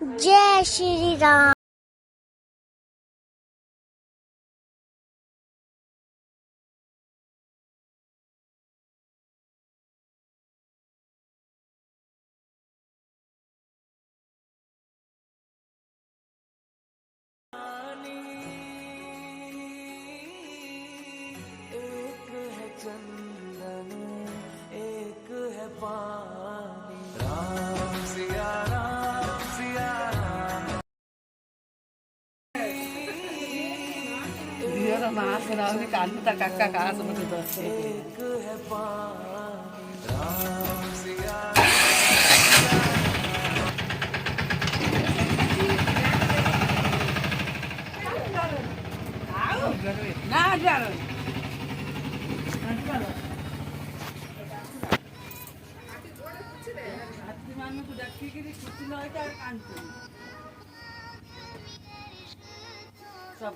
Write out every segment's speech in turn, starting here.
जय श्री राम। एक है चंदन एक है पानी, राम सिया राम सिया राम। एक है पानी, राम सिया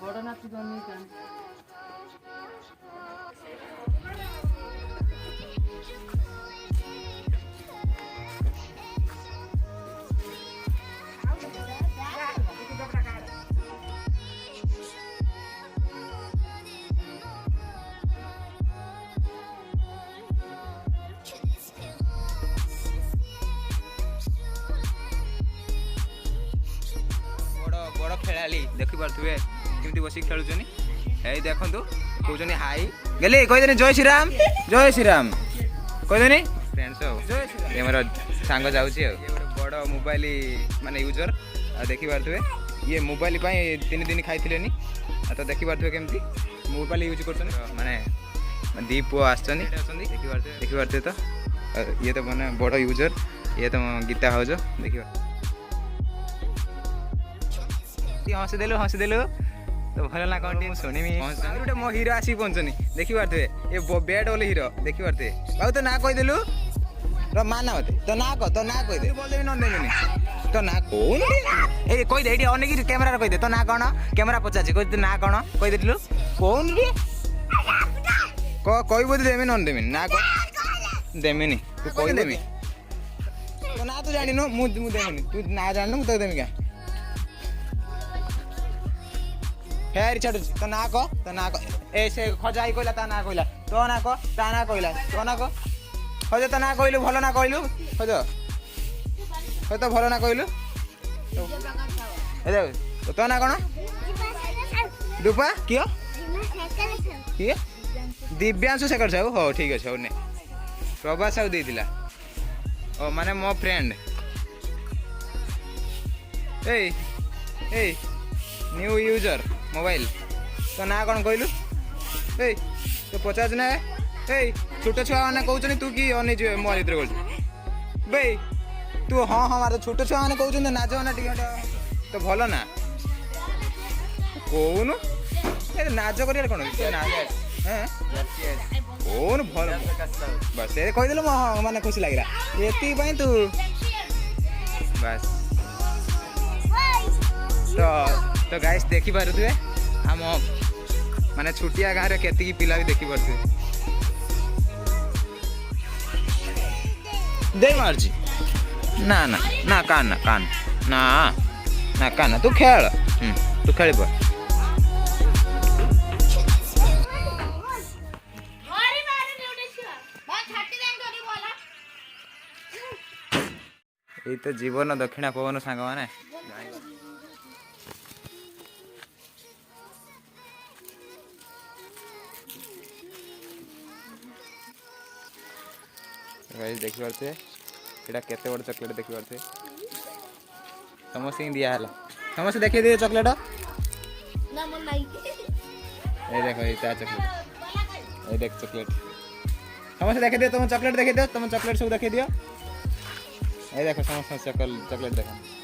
बड़ नाच बड़ खेलाली देखी पारे केमती बस खेलुन है देखु कौन हाई गले कहदेनि जय श्रीराम कहदेनि फ्रेंड्स ये मोर सांग जाऊँगी बड़ मोबाइल माने यूजर देखी पारे ये मोबाइल तीन दिन खाई तो देखी पारे केमती मोबाइल यूज कर माने दी पुआ देखी पारे तो ये तो मैंने बड़ यूजर ये तो गीता हाउज देखिए हसीदेलु तो भल ना कौन शुणी गोटे मो हीरो आसी पहुँचनी देखी पारे ये बैड वाले हीरो देखी पारे बाबू तो ना कहीदेलु माना मत तो ना कहीदे बोलदेवी न देवी तो ना कौन ये कहीदे ये अनेक कैमेरा कहीदे तो ना कौन कैमेरा पचार कह ना कौन कहीदेलु कौन कहबू देमी न देमी ना देमी तू कहीदेमी तो ना तू जान मुझे देमी तू ना जान मुझे देमी क्या फेर छाड़ू तो ना कह ए से खजाई कहला ता ना कहला तो ना कह ता ना कहला तो ना कह हज तो ना कहलु भल ना कहलु हज तो भल ना कहलु तो ना कौन रूपा किए किए दिव्यांशु शेखर साहू हो ठीक अच्छे ने प्रभास साहू देला ओ माने मो friend a new user mobile तो ना कौन कहलु ए तो पचास ना ए छोट छुआ मैंने कहते तू कि अनेज मोबाइल भर बोल भाई तू हाँ हाँ मार छोट छुआ मैंने कहते नाच ना टे तो भल ना कौन नाच कर कौन कौन भल बस ये कहीदेलु माने खुशी लगे ये तू बस तो गाइस देखी पारे आम माने छुटिया गाँव में केती पिला भी देखी पारे दे मार्जी ना ना ना कान ना ना कान तू खेल तू खेल ये तो जीवन दक्षिणा पवन सांग मैंने देखी पारे यहाँ केते बड़ चॉकलेट देखी पारे समस्त दिया समस्त देखिए दिए चॉकलेट ये देखो ये चॉकलेट ये देख चॉकलेट समस्त देखिए दियो तुम चॉकलेट देखिए दियो तुम चॉकलेट सब देखिए दियो ये देखो समस्त चॉकलेट देखो